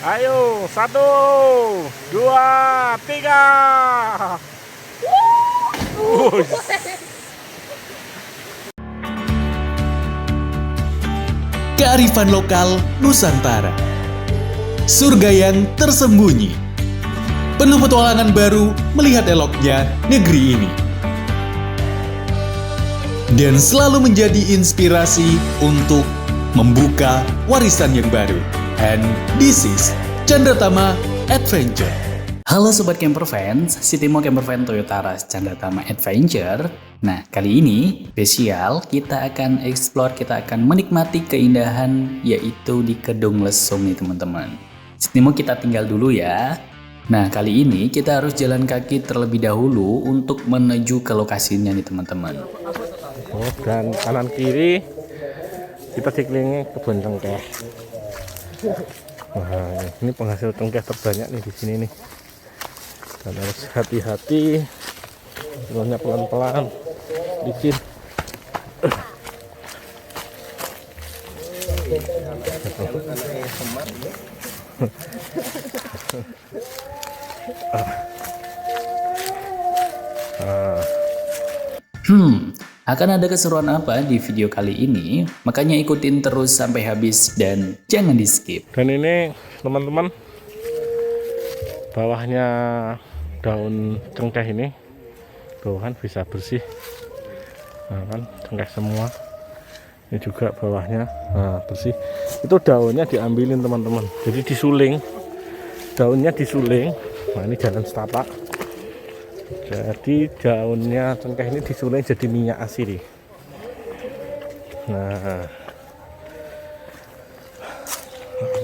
Ayo, 1, 2, 3. Kearifan lokal Nusantara. Surga yang tersembunyi. Penuh petualangan baru melihat eloknya negeri ini. Dan selalu menjadi inspirasi untuk membuka warisan yang baru. And this is Candratama Adventure. Halo Sobat Camper Fans, Sitimo Camper Fan Toyota Rush Candratama Adventure. Nah, kali ini spesial kita akan explore, kita akan menikmati keindahan yaitu di Kedung Lesung nih teman-teman. Sitimo kita tinggal dulu ya. Nah, kali ini kita harus jalan kaki terlebih dahulu untuk menuju ke lokasinya nih teman-teman. Oh, dan kanan kiri kita dikelilingi kebun cengkeh. Wah, ini penghasil cengkeh terbanyak nih di sini nih. Dan harus hati-hati, turunnya pelan-pelan, licin. Akan ada keseruan apa di video kali ini? Makanya ikutin terus sampai habis dan jangan di skip. Dan ini teman-teman, bawahnya daun cengkeh ini tuh kan bisa bersih. Nah kan cengkeh semua. Ini juga bawahnya bersih. Itu daunnya diambilin teman-teman. Jadi disuling. Daunnya disuling. Nah ini jalan setapak. Jadi daunnya cengkeh ini disuling jadi minyak asiri. Nah,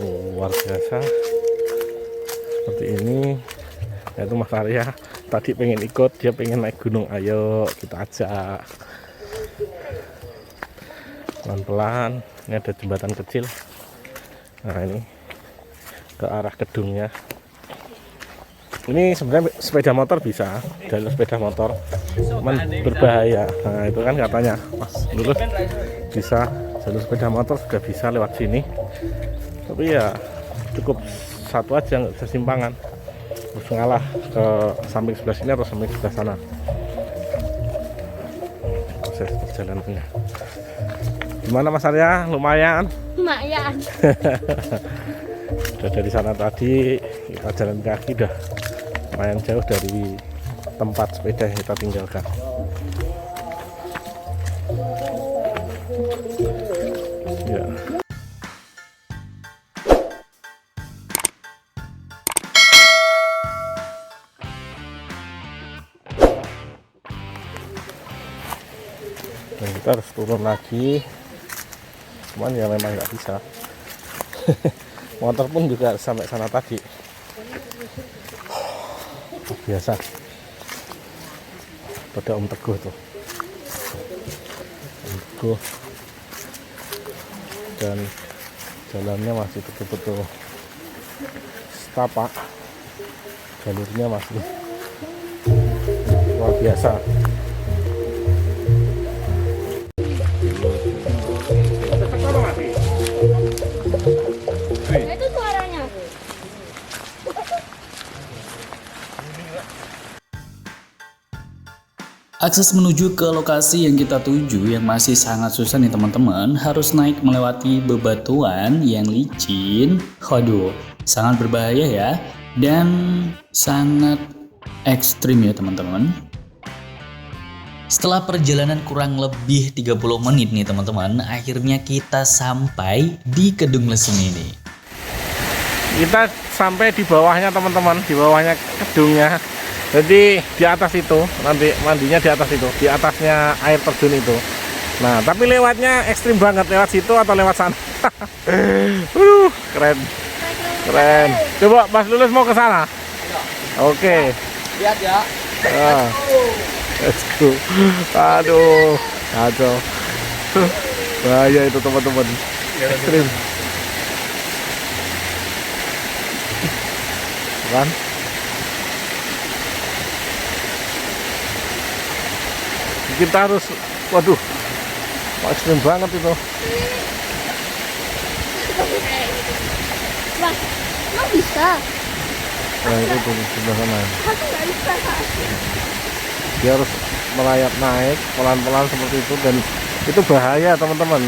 luar biasa. Seperti ini. Itu Mas Arya tadi pengen ikut, dia pengen naik gunung. Ayo kita ajak. Pelan-pelan. Ini ada jembatan kecil. Nah ini ke arah gedungnya. Ini sebenarnya sepeda motor bisa, jalur sepeda motor, cuman berbahaya. Nah itu kan katanya Mas Lulus bisa, jalur sepeda motor juga bisa lewat sini. Tapi ya cukup satu aja, nggak bisa simpangan. Terus ngalah ke samping sebelah sini atau samping sebelah sana. Proses perjalanannya. Gimana Mas Arya? Lumayan? Lumayan. Udah dari sana tadi kita jalan kaki udah lumayan jauh dari tempat sepeda yang kita tinggalkan. Ya. Dan kita harus turun lagi, cuman ya memang nggak bisa. Motor pun juga sampai sana tadi. Biasa pada Om Teguh tuh, Om Teguh, dan jalannya masih betul-betul setapak, jalurnya masih luar biasa. Itu suaranya. Akses menuju ke lokasi yang kita tuju yang masih sangat susah nih teman-teman, harus naik melewati bebatuan yang licin. Waduh, sangat berbahaya ya, dan sangat ekstrim ya teman-teman. Setelah perjalanan kurang lebih 30 menit nih teman-teman, akhirnya kita sampai di Kedung Lesung ini. Kita sampai di bawahnya teman-teman, di bawahnya gedungnya. Jadi di atas itu, nanti mandinya di atas itu, di atasnya air terjun itu. Nah, tapi lewatnya ekstrim banget, lewat situ atau lewat sana. Keren. Keren. Coba Mas Lulus mau ke sana. Oke. Lihat ya. Let's go. Aduh, kacau. Bahaya itu teman-teman. Ekstrim. Kan? Kita harus, waduh, ekstrim banget itu. Mas, lo bisa? Nah itu tuh sebelah sana. Aku nggak bisa, Kak. Dia harus melayap naik pelan-pelan seperti itu, dan itu bahaya teman-teman.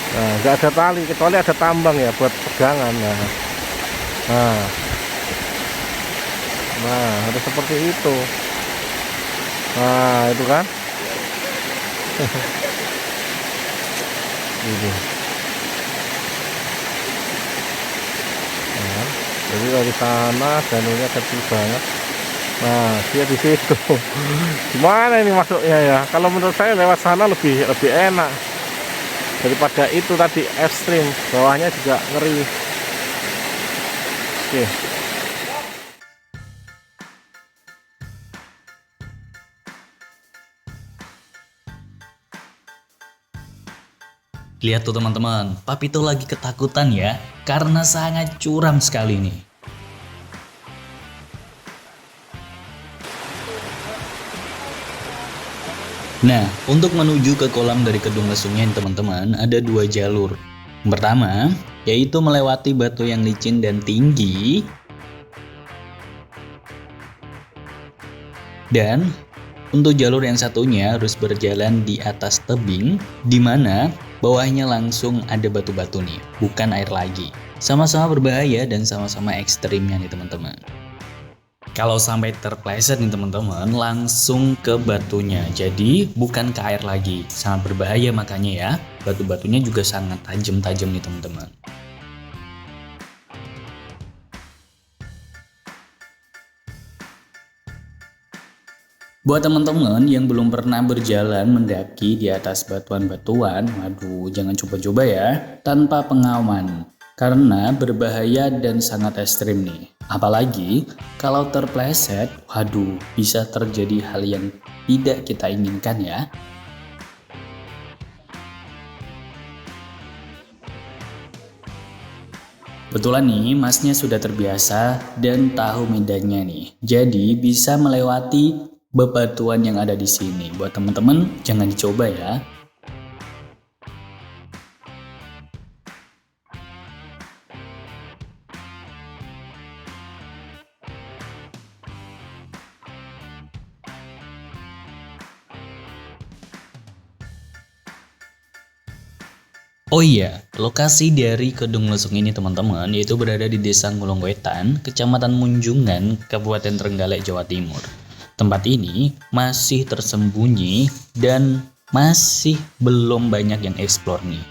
Nah, nggak ada tali kecuali ada tambang ya buat pegangan. Nah harus seperti itu. Nah itu kan. Ini. Nah, jadi dari sana jalurnya kecil banget. Nah dia di situ. Gimana ini masuknya ya? Kalau menurut saya lewat sana lebih enak daripada itu tadi ekstrim. Bawahnya juga ngeri. Oke. Lihat tuh teman-teman, Papito lagi ketakutan ya, karena sangat curam sekali nih. Nah, untuk menuju ke kolam dari Kedung Lesungnya teman-teman, ada 2 jalur. Yang pertama, yaitu melewati batu yang licin dan tinggi. Dan untuk jalur yang satunya harus berjalan di atas tebing, di mana bawahnya langsung ada batu-batu nih, bukan air lagi. Sama-sama berbahaya dan sama-sama ekstrimnya nih teman-teman. Kalau sampai terpleset nih teman-teman, langsung ke batunya. Jadi bukan ke air lagi, sangat berbahaya makanya ya. Batu-batunya juga sangat tajam-tajam nih teman-teman. Buat teman-teman yang belum pernah berjalan mendaki di atas batuan-batuan, waduh jangan coba-coba ya tanpa pengaman. Karena berbahaya dan sangat ekstrim nih. Apalagi kalau terpleset, waduh bisa terjadi hal yang tidak kita inginkan ya. Kebetulan nih masnya sudah terbiasa dan tahu medannya nih. Jadi bisa melewati bebatuan yang ada di sini. Buat teman-teman jangan dicoba ya. Oh iya, lokasi dari Kedung Lesung ini teman-teman yaitu berada di Desa Ngulongwetan, Kecamatan Munjungan, Kabupaten Trenggalek, Jawa Timur. Tempat ini masih tersembunyi dan masih belum banyak yang eksplor nih.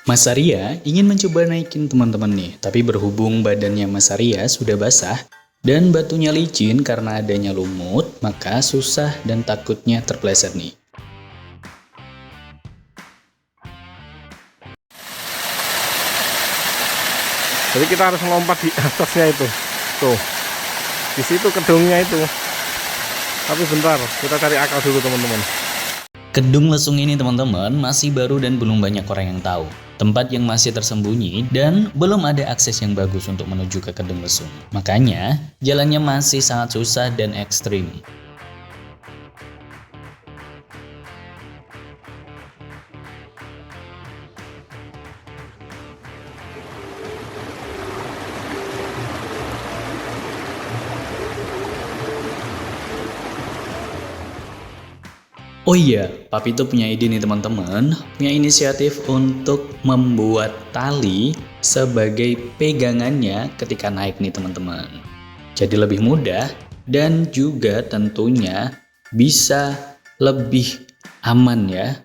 Mas Arya ingin mencoba naikin teman-teman nih, tapi berhubung badannya Mas Arya sudah basah dan batunya licin karena adanya lumut, maka susah dan takutnya terpleset nih. Jadi kita harus melompat di atasnya itu. Tuh. Di situ kedungnya itu. Tapi bentar, kita cari akal dulu teman-teman. Kedung Lesung ini teman-teman masih baru dan belum banyak orang yang tahu. Tempat yang masih tersembunyi dan belum ada akses yang bagus untuk menuju ke Kedung Lesung. Makanya jalannya masih sangat susah dan ekstrim. Oh iya, Papito punya ide nih teman-teman, punya inisiatif untuk membuat tali sebagai pegangannya ketika naik nih teman-teman. Jadi lebih mudah dan juga tentunya bisa lebih aman ya.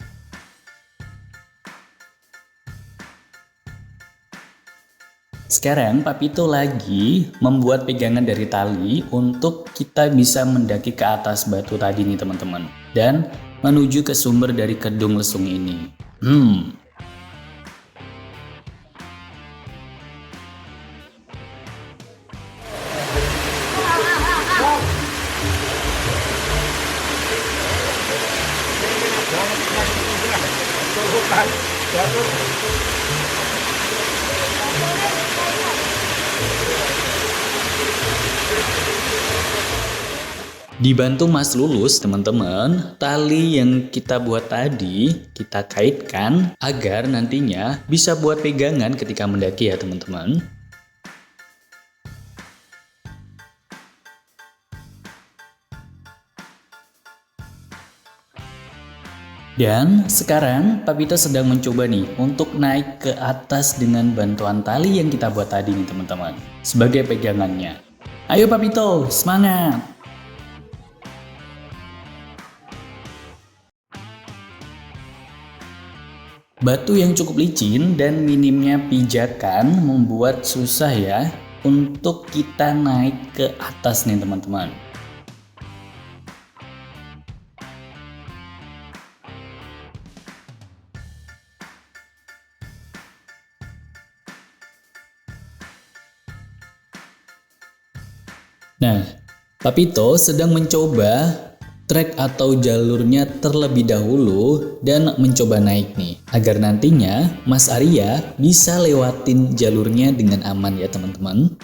Sekarang Papito lagi membuat pegangan dari tali untuk kita bisa mendaki ke atas batu tadi nih teman-teman. Dan menuju ke sumber dari Kedung Lesung ini. Dibantu Mas Lulus teman-teman, tali yang kita buat tadi kita kaitkan agar nantinya bisa buat pegangan ketika mendaki ya teman-teman. Dan sekarang Pak Pito sedang mencoba nih untuk naik ke atas dengan bantuan tali yang kita buat tadi nih teman-teman, sebagai pegangannya. Ayo Pak Pito, semangat! Batu yang cukup licin dan minimnya pijakan membuat susah ya untuk kita naik ke atas nih teman-teman. Nah, Pak Pito sedang mencoba trek atau jalurnya terlebih dahulu dan mencoba naik nih, agar nantinya Mas Arya bisa lewatin jalurnya dengan aman ya teman-teman.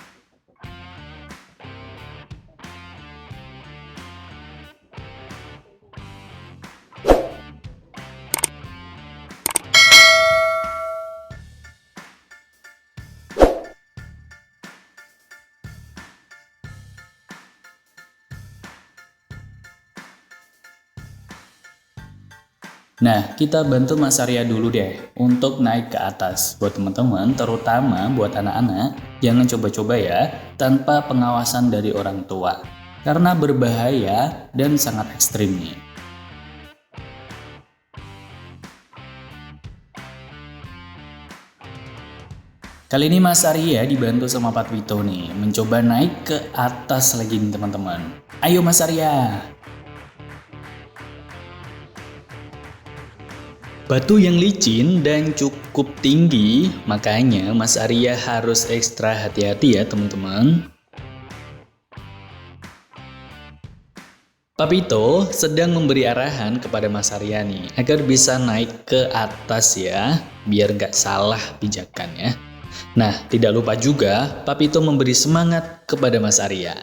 Nah, kita bantu Mas Arya dulu deh untuk naik ke atas. Buat teman-teman, terutama buat anak-anak, jangan coba-coba ya tanpa pengawasan dari orang tua. Karena berbahaya dan sangat ekstrim nih. Kali ini Mas Arya dibantu sama Pak Pito nih, mencoba naik ke atas lagi nih teman-teman. Ayo Mas Arya! Batu yang licin dan cukup tinggi, makanya Mas Arya harus ekstra hati-hati ya teman-teman. Pak Pito sedang memberi arahan kepada Mas Arya nih, agar bisa naik ke atas ya, biar nggak salah pijakannya. Nah, tidak lupa juga Pak Pito memberi semangat kepada Mas Arya.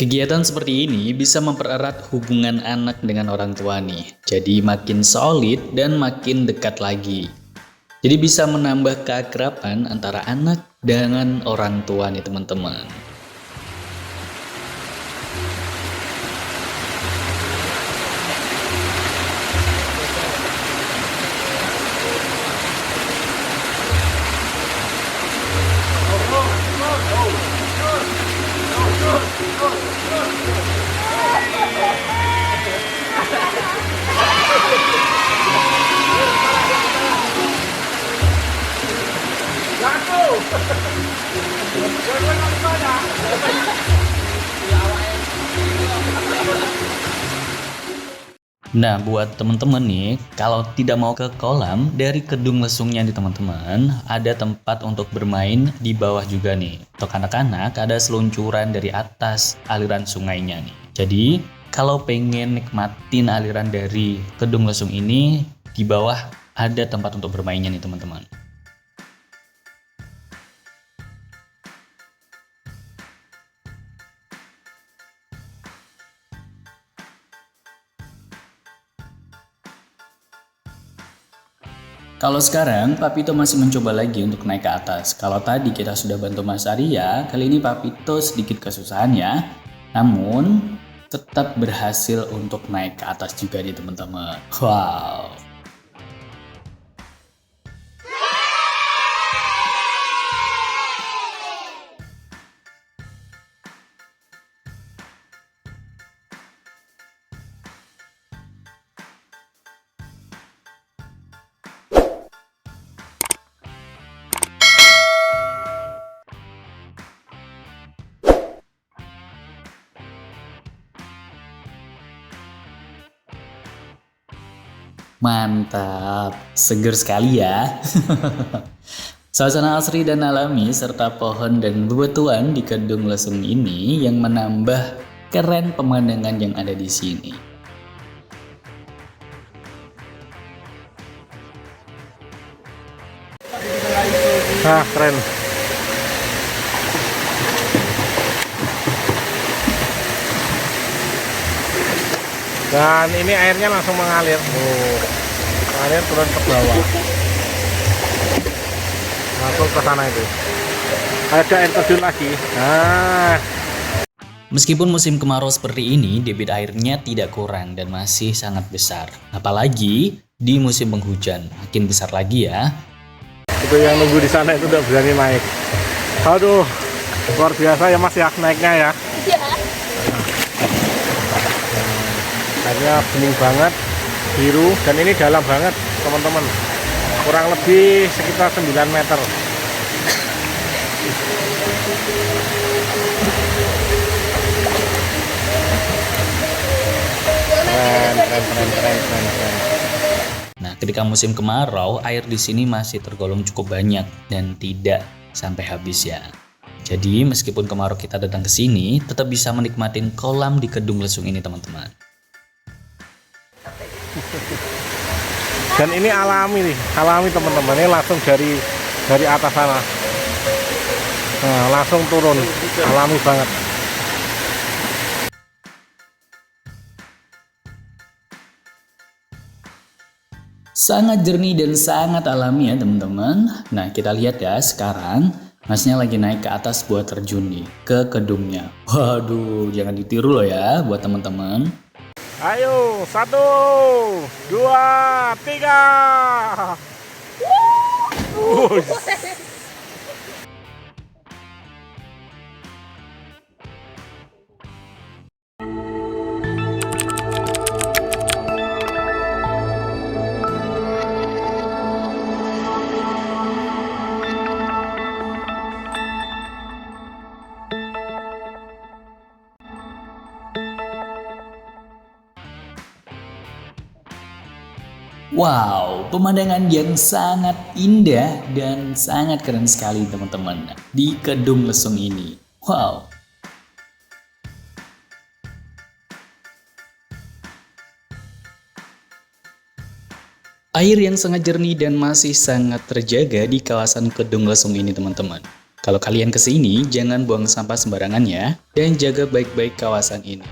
Kegiatan seperti ini bisa mempererat hubungan anak dengan orang tua nih. Jadi makin solid dan makin dekat lagi. Jadi bisa menambah keakraban antara anak dengan orang tua nih teman-teman. Nah, buat teman-teman nih, kalau tidak mau ke kolam, dari kedung lesungnya nih teman-teman, ada tempat untuk bermain di bawah juga nih. Untuk anak-anak ada seluncuran dari atas aliran sungainya nih. Jadi, kalau pengen nikmatin aliran dari kedung lesung ini, di bawah ada tempat untuk bermainnya nih teman-teman. Kalau sekarang Pak Pito masih mencoba lagi untuk naik ke atas. Kalau tadi kita sudah bantu Mas Arya, kali ini Pak Pito sedikit kesusahan ya. Namun tetap berhasil untuk naik ke atas juga nih teman-teman. Wow. Mantap, seger sekali ya. Suasana asri dan alami serta pohon dan bebatuan di kedung lesung ini yang menambah keren pemandangan yang ada di sini. Nah, keren. Dan ini airnya langsung mengalir. Mengalir turun ke bawah. Langsung ke sana itu. Ada air terjun lagi. Nah, Meskipun musim kemarau seperti ini, debit airnya tidak kurang dan masih sangat besar. Apalagi di musim penghujan, makin besar lagi ya. itu yang nunggu di sana itu udah berani naik. Aduh, luar biasa ya Mas ya naiknya ya. Iya. Airnya bening banget, biru, dan ini dalam banget teman-teman. Kurang lebih sekitar 9 meter. Keren. Nah, ketika musim kemarau, air di sini masih tergolong cukup banyak dan tidak sampai habis ya. Jadi, meskipun kemarau kita datang ke sini, tetap bisa menikmati kolam di Kedung Lesung ini, teman-teman. Dan ini alami nih, alami teman-teman. Ini langsung dari atas sana. Nah, langsung turun, alami banget. Sangat jernih dan sangat alami ya teman-teman. Nah, kita lihat ya sekarang Masnya lagi naik ke atas buat terjun nih ke kedungnya. Waduh, jangan ditiru loh ya buat teman-teman. Ayo, 1, 2, 3. Wow, pemandangan yang sangat indah dan sangat keren sekali teman-teman di Kedung Lesung ini. Wow. Air yang sangat jernih dan masih sangat terjaga di kawasan Kedung Lesung ini teman-teman. Kalau kalian kesini, jangan buang sampah sembarangan ya, dan jaga baik-baik kawasan ini.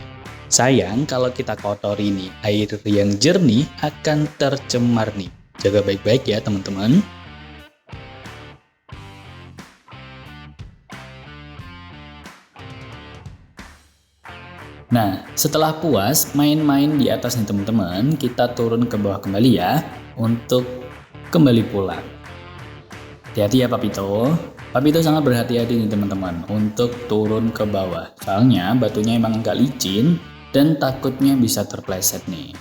Sayang kalau kita kotori nih, air yang jernih akan tercemar nih. Jaga baik-baik ya teman-teman. Nah, setelah puas main-main di atas nih teman-teman, kita turun ke bawah kembali ya untuk kembali pulang. Hati-hati ya Papito. Papito sangat berhati-hati nih teman-teman untuk turun ke bawah. Soalnya batunya emang agak licin dan takutnya bisa terpleset nih.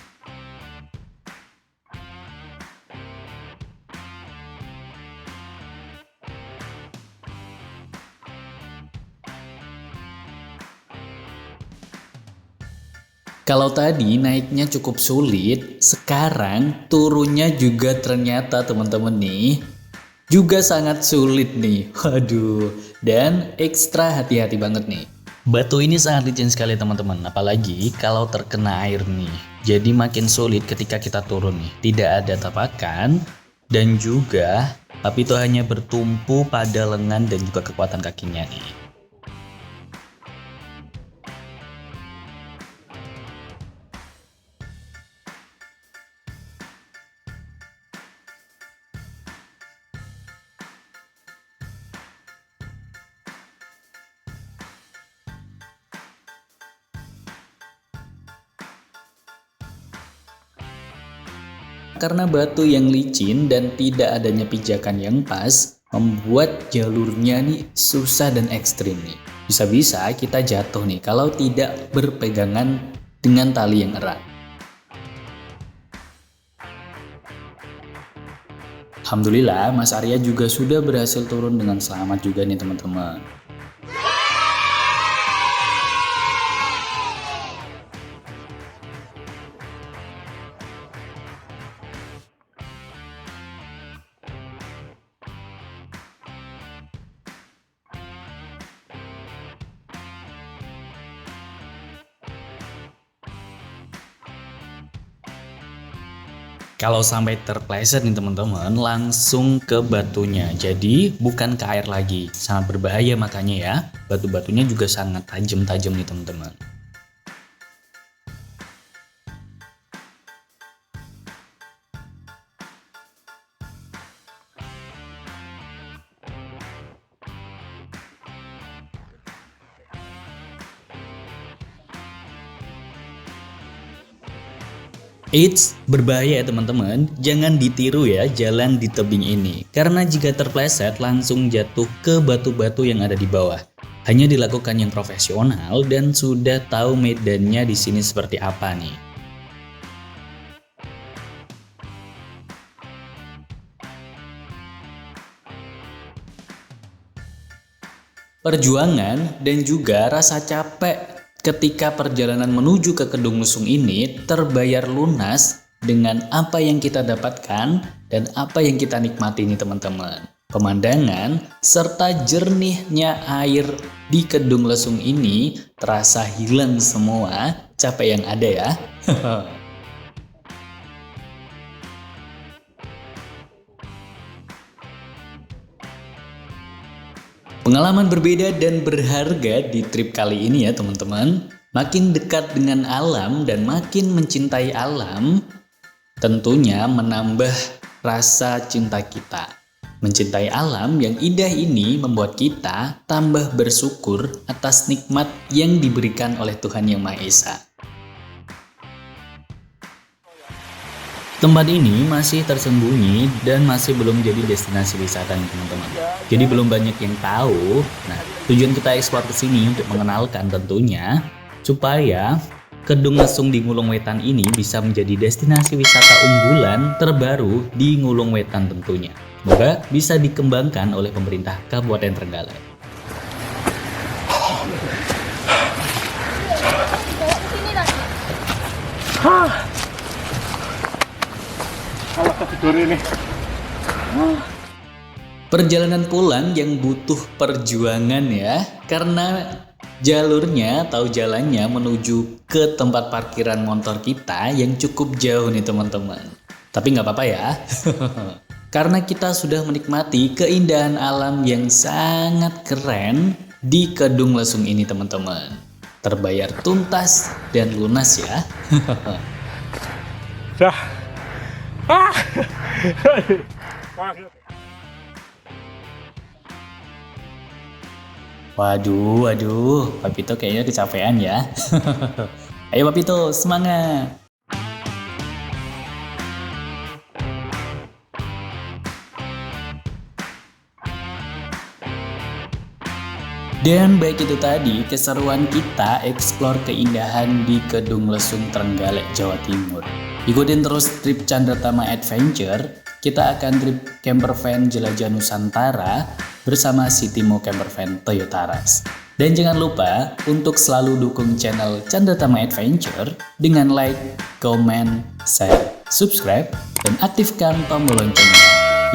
Kalau tadi naiknya cukup sulit, sekarang turunnya juga ternyata teman-teman nih juga sangat sulit nih. Waduh, dan ekstra hati-hati banget nih. Batu ini sangat licin sekali teman-teman, apalagi kalau terkena air nih. Jadi makin sulit ketika kita turun nih. Tidak ada tapakan dan juga Papito hanya bertumpu pada lengan dan juga kekuatan kakinya nih. Karena batu yang licin dan tidak adanya pijakan yang pas, membuat jalurnya nih susah dan ekstrim nih. Bisa-bisa kita jatuh nih kalau tidak berpegangan dengan tali yang erat. Alhamdulillah Mas Arya juga sudah berhasil turun dengan selamat juga nih teman-teman. Kalau sampai terpleset nih teman-teman, langsung ke batunya. Jadi bukan ke air lagi. Sangat berbahaya makanya ya. Batu-batunya juga sangat tajam-tajam nih teman-teman. Eits, berbahaya ya teman-teman, jangan ditiru ya jalan di tebing ini. Karena jika terpleset langsung jatuh ke batu-batu yang ada di bawah. Hanya dilakukan yang profesional dan sudah tahu medannya di sini seperti apa nih. Perjuangan dan juga rasa capek ketika perjalanan menuju ke Kedung Lesung ini terbayar lunas dengan apa yang kita dapatkan dan apa yang kita nikmati nih teman-teman. Pemandangan serta jernihnya air di Kedung Lesung ini terasa hilang semua capek yang ada ya. Pengalaman berbeda dan berharga di trip kali ini ya teman-teman. Makin dekat dengan alam dan makin mencintai alam, tentunya menambah rasa cinta kita. Mencintai alam yang indah ini membuat kita tambah bersyukur atas nikmat yang diberikan oleh Tuhan Yang Maha Esa. Tempat ini masih tersembunyi dan masih belum jadi destinasi wisata nih teman-teman. Jadi belum banyak yang tahu. Nah, tujuan kita eksplor ke sini untuk mengenalkan tentunya supaya Kedung Lesung di Ngulung Wetan ini bisa menjadi destinasi wisata unggulan terbaru di Ngulung Wetan tentunya. Semoga bisa dikembangkan oleh pemerintah Kabupaten Trenggalek. Perjalanan pulang yang butuh perjuangan ya, karena jalurnya atau jalannya menuju ke tempat parkiran motor kita yang cukup jauh nih teman-teman. Tapi nggak apa-apa ya, karena kita sudah menikmati keindahan alam yang sangat keren di Kedung Lesung ini teman-teman. Terbayar tuntas dan lunas ya. Dah. Waduh, Papito kayaknya kecapean ya. Ayo Papito, semangat! Dan baik itu tadi keseruan kita eksplor keindahan di Kedung Lesung Trenggalek, Jawa Timur. Ikutin terus trip Candratama Adventure, kita akan trip campervan jelajah Nusantara bersama Sitimo Campervan Toyota Rush. Dan jangan lupa untuk selalu dukung channel Candratama Adventure dengan like, comment, share, subscribe, dan aktifkan tombol loncengnya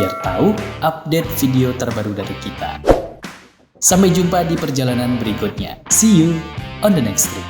biar tahu update video terbaru dari kita. Sampai jumpa di perjalanan berikutnya. See you on the next trip.